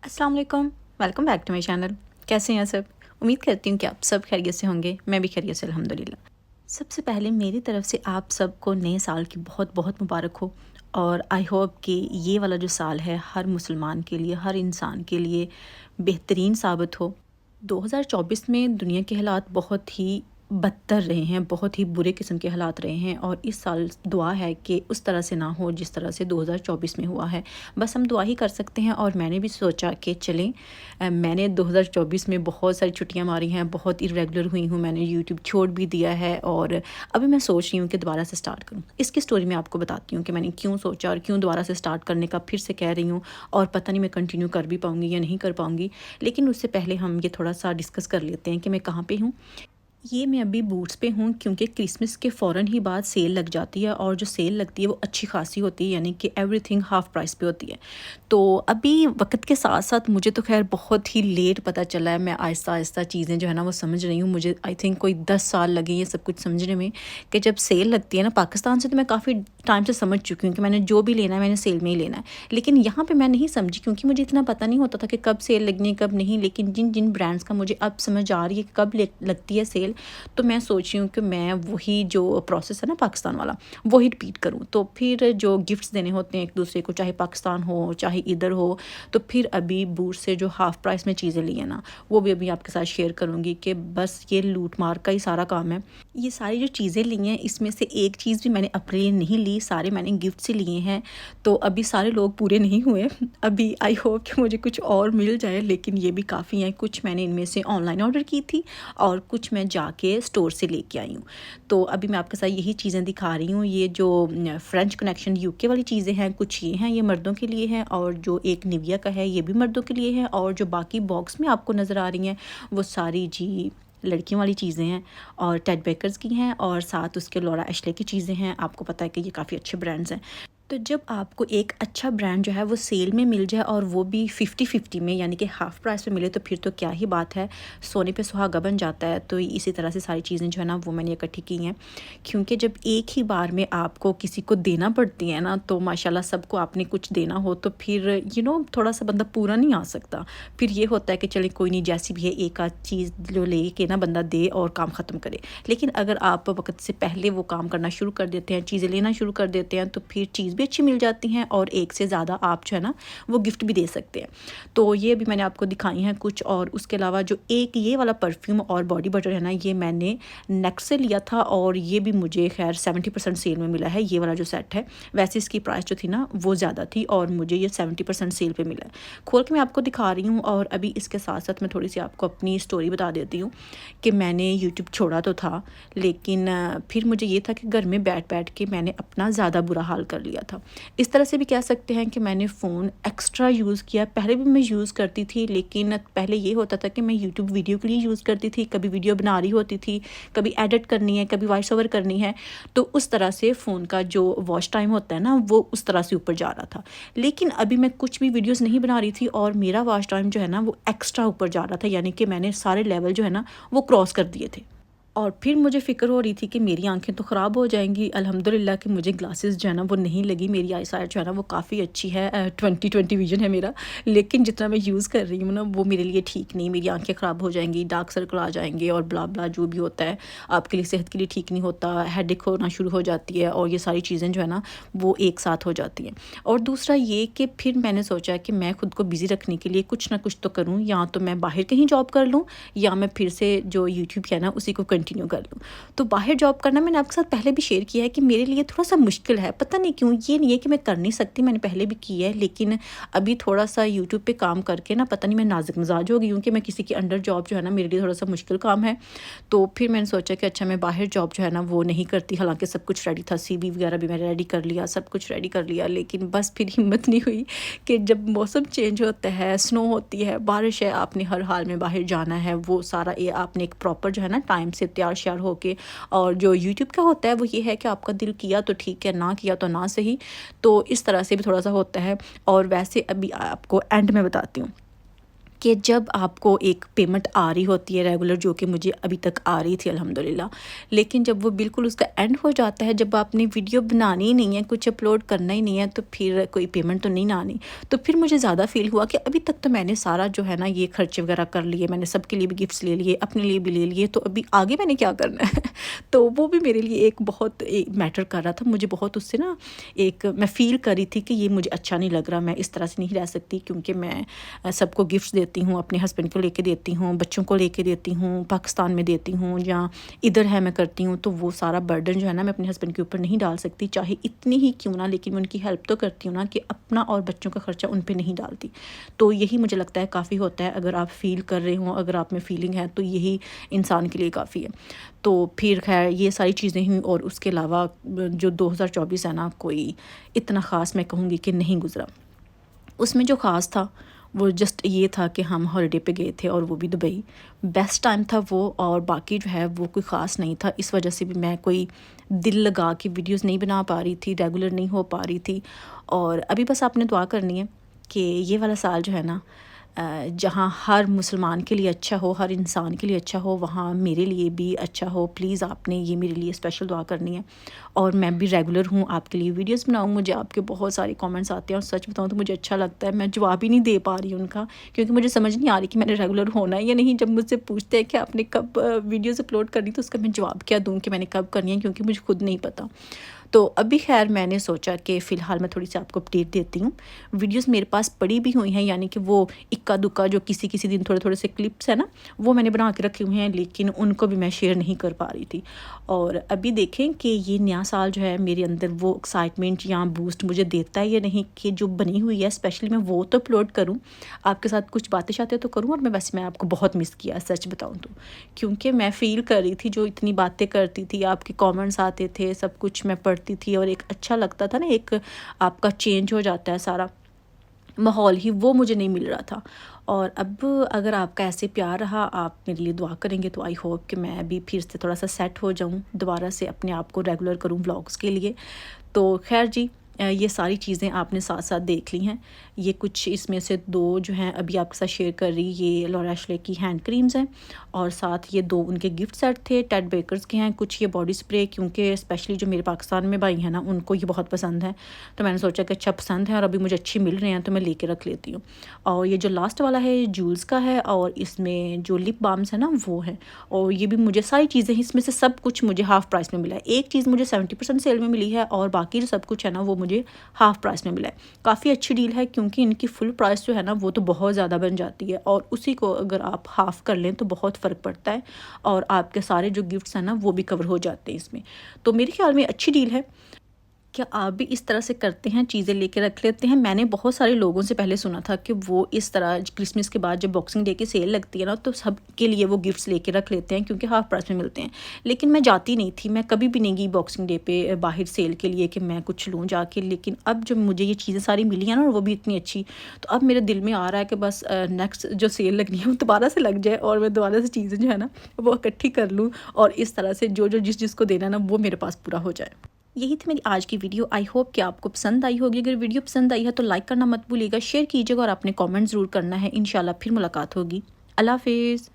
अस्सलाम वालेकुम। Welcome back to my channel. कैसे हैं सब? उम्मीद करती हूँ कि आप सब खैरियत से होंगे। मैं भी खैरियत से अल्हम्दुलिल्लाह। सबसे पहले मेरी तरफ से आप सबको नए साल की बहुत बहुत मुबारक हो और आई होप कि ये वाला जो साल है हर मुसलमान के लिए, हर इंसान के लिए बेहतरीन साबित हो। 2024 में दुनिया के हालात बहुत ही बदतर रहे हैं, बहुत ही बुरे किस्म के हालात रहे हैं और इस साल दुआ है कि उस तरह से ना हो जिस तरह से 2024 में हुआ है। बस हम दुआ ही कर सकते हैं और मैंने भी सोचा कि चलें, मैंने 2024 में बहुत सारी छुट्टियां मारी हैं, बहुत इरेगुलर हुई हूँ, मैंने यूट्यूब छोड़ भी दिया है और अभी मैं सोच रही हूँ कि दोबारा से स्टार्ट करूँ। इसकी स्टोरी मैं आपको बताती हूँ कि मैंने क्यों सोचा और क्यों दोबारा से स्टार्ट करने का फिर से कह रही हूँ और पता नहीं मैं कंटिन्यू कर भी पाऊँगी या नहीं कर पाऊँगी। लेकिन उससे पहले हम ये थोड़ा सा डिस्कस कर लेते हैं कि मैं कहाँ पे हूँ। ये मैं अभी बूट्स पे हूँ क्योंकि क्रिसमस के फ़ौरन ही बाद सेल लग जाती है और जो सेल लगती है वो अच्छी खासी होती है, यानी कि एवरीथिंग हाफ़ प्राइस पे होती है। तो अभी वक्त के साथ साथ मुझे तो खैर बहुत ही लेट पता चला है, मैं आहिस्ता आहिस्ता चीज़ें जो है ना वो समझ रही हूँ। मुझे आई थिंक कोई 10 साल लगे ये सब कुछ समझने में कि जब सेल लगती है ना पाकिस्तान से, तो मैं काफ़ी टाइम से समझ चुकी हूँ कि मैंने जो भी लेना है मैंने सेल में ही लेना है। लेकिन यहाँ पे मैं नहीं समझी क्योंकि मुझे इतना पता नहीं होता था कि कब सेल लगनी है कब नहीं। लेकिन जिन जिन ब्रांड्स का मुझे अब समझ आ रही है कि कब लगती है सेल, तो मैं सोच रही हूँ कि मैं वही जो प्रोसेस है ना पाकिस्तान वाला वही रिपीट करूँ। तो फिर जो गिफ्ट्स देने होते हैं एक दूसरे को, चाहे पाकिस्तान हो चाहे इधर हो, तो फिर अभी बूट से जो हाफ़ प्राइस में चीज़ें ली हैं ना वो भी अभी आपके साथ शेयर करूँगी कि बस ये लूट मार का ही सारा काम है। ये सारी जो चीज़ें ली हैं इसमें से एक चीज़ भी मैंने अपने लिए नहीं ली, सारे मैंने गिफ्ट से लिए हैं। तो अभी सारे लोग पूरे नहीं हुए। अभी आई होप कि मुझे कुछ और मिल जाए, लेकिन ये भी काफ़ी हैं। कुछ मैंने इनमें से ऑनलाइन ऑर्डर की थी और कुछ मैं जाके स्टोर से लेके आई हूँ। तो अभी मैं आपके साथ यही चीज़ें दिखा रही हूँ। ये जो फ्रेंच कनेक्शन यूके वाली चीज़ें हैं, कुछ ये हैं, ये मर्दों के लिए हैं और जो एक निविया का है ये भी मर्दों के लिए है और जो बाकी बॉक्स में आपको नज़र आ रही हैं वो सारी जी लड़कियों वाली चीज़ें हैं और टेड बेकर्स की हैं और साथ उसके लॉरा एशले की चीज़ें हैं। आपको पता है कि ये काफ़ी अच्छे ब्रांड्स हैं। तो जब आपको एक अच्छा ब्रांड जो है वो सेल में मिल जाए और वो भी 50-50 में, यानी कि हाफ़ प्राइस पे मिले, तो फिर तो क्या ही बात है, सोने पे सुहागा बन जाता है। तो इसी तरह से सारी चीज़ें जो है ना वो मैंने इकट्ठी की हैं क्योंकि जब एक ही बार में आपको किसी को देना पड़ती है ना, तो माशाल्लाह सबको आपने कुछ देना हो तो फिर थोड़ा सा बंदा पूरा नहीं आ सकता। फिर ये होता है कि चले कोई नहीं, जैसी भी है एक आध चीज़ जो ले के ना बंदा दे और काम ख़त्म करे। लेकिन अगर आप वक्त से पहले वो काम करना शुरू कर देते हैं, चीज़ें लेना शुरू कर देते हैं, तो फिर चीज़ भी अच्छी मिल जाती हैं और एक से ज़्यादा आप जो है ना वो गिफ्ट भी दे सकते हैं। तो ये भी मैंने आपको दिखाई हैं कुछ। और उसके अलावा जो एक ये वाला परफ्यूम और बॉडी बटर है ना, ये मैंने नेक्स्ट से लिया था और ये भी मुझे खैर 70% सेल में मिला है। ये वाला जो सेट है, वैसे इसकी प्राइस जो थी ना वो ज़्यादा थी और मुझे ये 70% सेल पे मिला है। खोल के मैं आपको दिखा रही हूँ। और अभी इसके साथ साथ मैं थोड़ी सी आपको अपनी स्टोरी बता देती हूँ कि मैंने यूट्यूब छोड़ा तो था, लेकिन फिर मुझे ये था कि घर में बैठ बैठ के मैंने अपना ज़्यादा बुरा हाल कर लिया था। इस तरह से भी कह सकते हैं कि मैंने फ़ोन एक्स्ट्रा यूज़ किया। पहले भी मैं यूज़ करती थी, लेकिन पहले ये होता था कि मैं यूट्यूब वीडियो के लिए यूज़ करती थी, कभी वीडियो बना रही होती थी, कभी एडिट करनी है, कभी वॉइस ओवर करनी है, तो उस तरह से फ़ोन का जो वॉच टाइम होता है ना वो उस तरह से ऊपर जा रहा था। लेकिन अभी मैं कुछ भी वीडियोज़ नहीं बना रही थी और मेरा वॉच टाइम जो है ना वो एक्स्ट्रा ऊपर जा रहा था, यानी कि मैंने सारे लेवल जो है ना वो क्रॉस कर दिए थे। और फिर मुझे फ़िक्र हो रही थी कि मेरी आंखें तो ख़राब हो जाएंगी। अल्हम्दुलिल्लाह कि मुझे ग्लासेस जो है ना वो नहीं लगी। मेरी आई साइट जो है ना वो काफ़ी अच्छी है, 20/20 विजन है मेरा। लेकिन जितना मैं यूज़ कर रही हूँ ना वो मेरे लिए ठीक नहीं। मेरी आंखें ख़राब हो जाएंगी, डार्क सर्कल आ जाएंगे और ब्ला ब्ला जो भी होता है आपके लिए सेहत के लिए ठीक नहीं होता, हेडेक होना शुरू हो जाती है और ये सारी चीज़ें जो है ना वो एक साथ हो जाती हैं। और दूसरा ये कि फिर मैंने सोचा कि मैं खुद को बिज़ी रखने के लिए कुछ ना कुछ तो करूँ, या तो मैं बाहर कहीं जॉब कर लूँ या मैं फिर से जो यूट्यूब है ना उसी को कंटिन्यू कर लूँ। तो बाहर जॉब करना मैंने आपके साथ पहले भी शेयर किया है कि मेरे लिए थोड़ा-सा मुश्किल है। पता नहीं क्यों, ये नहीं है कि मैं कर नहीं सकती, मैंने पहले भी की है, लेकिन अभी थोड़ा-सा यूट्यूब पे काम करके ना पता नहीं मैं नाज़ुक मिज़ाज हो गई हूँ कि मैं किसी के अंडर जॉब जो है ना मेरे लिए थोड़ा-सा मुश्किल काम है। तो फिर मैंने सोचा कि अच्छा मैं बाहर जॉब जो है ना वो नहीं करती। हालाँकि सब कुछ रेडी था, सीवी वगैरह भी मैंने रेडी कर लिया, सब कुछ रेडी कर लिया, लेकिन बस फिर हिम्मत नहीं हुई कि जब मौसम चेंज होता है, स्नो होती है, बारिश है, आपने हर हाल में बाहर जाना है, वो सारा ये आपने एक प्रॉपर जो है ना टाइम से तैयार-श्यार होके। और जो यूट्यूब का होता है वो ये है कि आपका दिल किया तो ठीक है, ना किया तो ना सही। तो इस तरह से भी थोड़ा-सा होता है। और वैसे अभी आपको एंड में बताती हूँ कि जब आपको एक पेमेंट आ रही होती है रेगुलर, जो कि मुझे अभी तक आ रही थी अल्हम्दुलिल्लाह, लेकिन जब वो बिल्कुल उसका एंड हो जाता है, जब आपने वीडियो बनानी ही नहीं है, कुछ अपलोड करना ही नहीं है, तो फिर कोई पेमेंट तो नहीं ना आनी। तो फिर मुझे ज़्यादा फ़ील हुआ कि अभी तक तो मैंने सारा जो है ना ये खर्चे वगैरह कर लिए, मैंने सबके लिए भी गिफ्ट्स ले लिए, अपने लिए भी ले लिए, तो अभी आगे मैंने क्या करना है? तो वो भी मेरे लिए एक बहुत मैटर कर रहा था। मुझे बहुत उससे ना एक मैं फ़ील कर रही थी कि ये मुझे अच्छा नहीं लग रहा, मैं इस तरह से नहीं रह सकती, क्योंकि मैं सबको गिफ्ट्स देती हूँ, अपने हस्बैंड को लेके देती हूँ, बच्चों को लेके देती हूँ, पाकिस्तान में देती हूँ या इधर है मैं करती हूँ, तो वो सारा बर्डन जो है ना मैं अपने हस्बैंड के ऊपर नहीं डाल सकती, चाहे इतनी ही क्यों ना, लेकिन मैं उनकी हेल्प तो करती हूँ ना, कि अपना और बच्चों का खर्चा उन पे नहीं डालती। तो यही मुझे लगता है काफ़ी होता है, अगर आप फ़ील कर रहे हो, अगर आप में फ़ीलिंग है, तो यही इंसान के लिए काफ़ी है। तो फिर खैर ये सारी चीज़ें हुई, और उसके अलावा जो 2024 है ना, कोई इतना ख़ास मैं कहूँगी कि नहीं गुज़रा। उसमें जो ख़ास था वो जस्ट ये था कि हम हॉलिडे पे गए थे, और वो भी दुबई। बेस्ट टाइम था वो, और बाकी जो है वो कोई ख़ास नहीं था। इस वजह से भी मैं कोई दिल लगा के वीडियोस नहीं बना पा रही थी, रेगुलर नहीं हो पा रही थी। और अभी बस आपने दुआ करनी है कि ये वाला साल जो है ना, जहाँ हर मुसलमान के लिए अच्छा हो, हर इंसान के लिए अच्छा हो, वहाँ मेरे लिए भी अच्छा हो। प्लीज़ आपने ये मेरे लिए स्पेशल दुआ करनी है। और मैं भी रेगुलर हूँ, आपके लिए वीडियोस बनाऊँ। मुझे आपके बहुत सारे कमेंट्स आते हैं, और सच बताऊँ तो मुझे अच्छा लगता है। मैं जवाब ही नहीं दे पा रही हूँ उनका, क्योंकि मुझे समझ नहीं आ रही कि मैंने रेगुलर होना है या नहीं। जब मुझसे पूछते हैं कि आपने कब वीडियोज़ अपलोड करनी, तो उसका मैं जवाब क्या दूँ कि मैंने कब करनी है, क्योंकि मुझे खुद नहीं पता। तो अभी खैर मैंने सोचा कि फ़िलहाल मैं थोड़ी सी आपको अपडेट देती हूँ। वीडियोस मेरे पास पड़ी भी हुई हैं, यानी कि वो इक्का दुक्का जो किसी किसी दिन थोड़े थोड़े से क्लिप्स हैं ना, वो मैंने बना के रखे हुए हैं, लेकिन उनको भी मैं शेयर नहीं कर पा रही थी। और अभी देखें कि ये नया साल जो है मेरे अंदर वो एक्साइटमेंट या बूस्ट मुझे देता है या नहीं, कि जो बनी हुई है स्पेशली मैं वो तो अपलोड करूँ, आपके साथ कुछ बातें शातें तो करूँ। और मैं आपको बहुत मिस किया सच बताऊँ तो, क्योंकि मैं फ़ील कर रही थी, जो इतनी बातें करती थी, आपके कमेंट्स आते थे, सब कुछ मैं पढ़ती थी, और एक अच्छा लगता था ना, एक आपका चेंज हो जाता है सारा माहौल ही, वो मुझे नहीं मिल रहा था। और अब अगर आपका ऐसे प्यार रहा, आप मेरे लिए दुआ करेंगे, तो आई होप कि मैं भी फिर से थोड़ा सा सेट हो जाऊँ, दोबारा से अपने आप को रेगुलर करूँ व्लॉग्स के लिए। तो खैर जी, ये सारी चीज़ें आपने साथ साथ देख ली हैं। ये कुछ इसमें से 2 जो हैं अभी आपके साथ शेयर कर रही, ये लॉरा एशले की हैंड क्रीम्स हैं, और साथ ये 2 उनके गिफ्ट सेट थे, टेड बेकर्स के हैं। कुछ ये बॉडी स्प्रे, क्योंकि स्पेशली जो मेरे पाकिस्तान में भाई हैं ना, उनको ये बहुत पसंद है, तो मैंने सोचा कि अच्छा पसंद है और अभी मुझे अच्छी मिल रहे हैं, तो मैं लेके रख लेती हूँ। और ये जो लास्ट वाला है, ये जूल्स का है, और इसमें जो लिप बाम्स है ना वो है। और ये भी मुझे सारी चीज़ें, इसमें से सब कुछ मुझे हाफ़ प्राइस में मिला है। एक चीज़ मुझे 70% सेल में मिली है, और बाकी जो सब कुछ है ना वो मुझे हाफ़ प्राइस में मिला है। काफ़ी अच्छी डील है, क्योंकि इनकी फुल प्राइस जो है ना वो तो बहुत ज़्यादा बन जाती है, और उसी को अगर आप हाफ़ कर लें तो बहुत फ़र्क पड़ता है, और आपके सारे जो गिफ्ट्स हैं ना वो भी कवर हो जाते हैं इसमें। तो मेरे ख्याल में अच्छी डील है। क्या आप भी इस तरह से करते हैं, चीज़ें लेके रख लेते हैं? मैंने बहुत सारे लोगों से पहले सुना था कि वो इस तरह क्रिसमस के बाद जब बॉक्सिंग डे की सेल लगती है ना, तो सबके लिए वो गिफ्ट्स लेके रख लेते हैं, क्योंकि हाफ़ प्राइस में मिलते हैं। लेकिन मैं जाती नहीं थी, मैं कभी भी नहीं गई बॉक्सिंग डे पे बाहर सेल के लिए कि मैं कुछ लूँ जाके। लेकिन अब जब मुझे ये चीज़ें सारी मिली हैं ना, और वो भी इतनी अच्छी, तो अब मेरे दिल में आ रहा है कि बस नेक्स्ट जो सेल लगनी है वो दोबारा से लग जाए, और मैं दोबारा से चीज़ें जो है ना वो इकट्ठी कर लूँ, और इस तरह से जो जिसको देना है ना वो मेरे पास पूरा हो जाए। यही थी मेरी आज की वीडियो। आई होप कि आपको पसंद आई होगी। अगर वीडियो पसंद आई है तो लाइक करना मत भूलिएगा, शेयर कीजिएगा, और आपने कमेंट ज़रूर करना है। इंशाल्लाह फिर मुलाकात होगी। अल्लाह हाफिज़।